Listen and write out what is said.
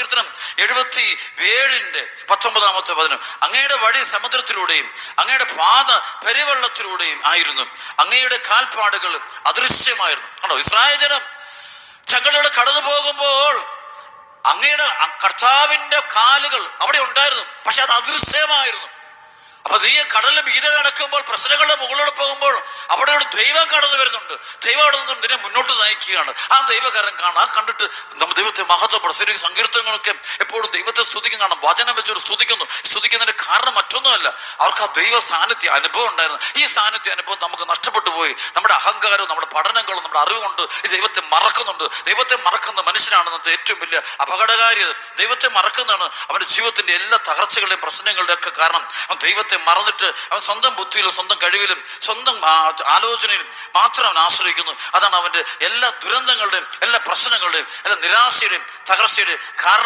സങ്കീർത്തനം 77:19. അങ്ങയുടെ വഴി സമുദ്രത്തിലൂടെയും അങ്ങയുടെ പാത പെരുവെള്ളത്തിലൂടെയും ആയിരുന്നു, അങ്ങയുടെ കാൽപ്പാടുകൾ അദൃശ്യമായിരുന്നു. കണ്ടോ, ഇസ്രായേൽ ജനം ചങ്ങലയുടെ കടന്നു പോകുമ്പോൾ അങ്ങയുടെ കർത്താവിന്റെ കാലുകൾ അവിടെ ഉണ്ടായിരുന്നു, പക്ഷെ അത് അദൃശ്യമായിരുന്നു. അപ്പൊ നീ കടലിൽ മീതെ നടക്കുമ്പോൾ, പ്രശ്നങ്ങളുടെ മുകളിലൂടെ പോകുമ്പോൾ അവിടെ ഒരു ദൈവം കടന്നു വരുന്നുണ്ട്. ദൈവം അവിടെ നിന്ന് നിന്നെ മുന്നോട്ട് നയിക്കുകയാണ്. ആ ദൈവകാരൻ കാണാം. ആ കണ്ടിട്ട് നമ്മൾ ദൈവത്തെ മഹത്വപ്പെടും. സങ്കീർത്തനങ്ങളൊക്കെ എപ്പോഴും ദൈവത്തെ സ്തുതിക്കും കാണാം. വചനം വെച്ചൊരു സ്തുതിക്കുന്നതിന്റെ കാരണം മറ്റൊന്നുമല്ല, അവർക്ക് ആ ദൈവ സാന്നിധ്യ അനുഭവം ഉണ്ടായിരുന്നു. ഈ സാന്നിധ്യ അനുഭവം നമുക്ക് നഷ്ടപ്പെട്ടു പോയി. നമ്മുടെ അഹങ്കാരവും നമ്മുടെ പഠനങ്ങളും നമ്മുടെ അറിവുകൊണ്ട് ഈ ദൈവത്തെ മറക്കുന്നുണ്ട്. ദൈവത്തെ മറക്കുന്ന മനുഷ്യനാണെന്നത് ഏറ്റവും വലിയ അപകടകാരിയത്. ദൈവത്തെ മറക്കുന്നതാണ് അവന്റെ ജീവിതത്തിന്റെ എല്ലാ തകർച്ചകളുടെയും പ്രശ്നങ്ങളുടെയും ഒക്കെ കാരണം. അവൻ ദൈവത്തെ മറന്നിട്ട് അവൻ സ്വന്തം ബുദ്ധിയിലും സ്വന്തം കഴിവിലും സ്വന്തം ആലോചനയിലും മാത്രം അവൻ ആശ്രയിക്കുന്നു. അതാണ് അവന്റെ എല്ലാ ദുരന്തങ്ങളുടെയും എല്ലാ പ്രശ്നങ്ങളുടെയും എല്ലാ നിരാശയുടെയും തകർച്ചയുടെയും കാരണം.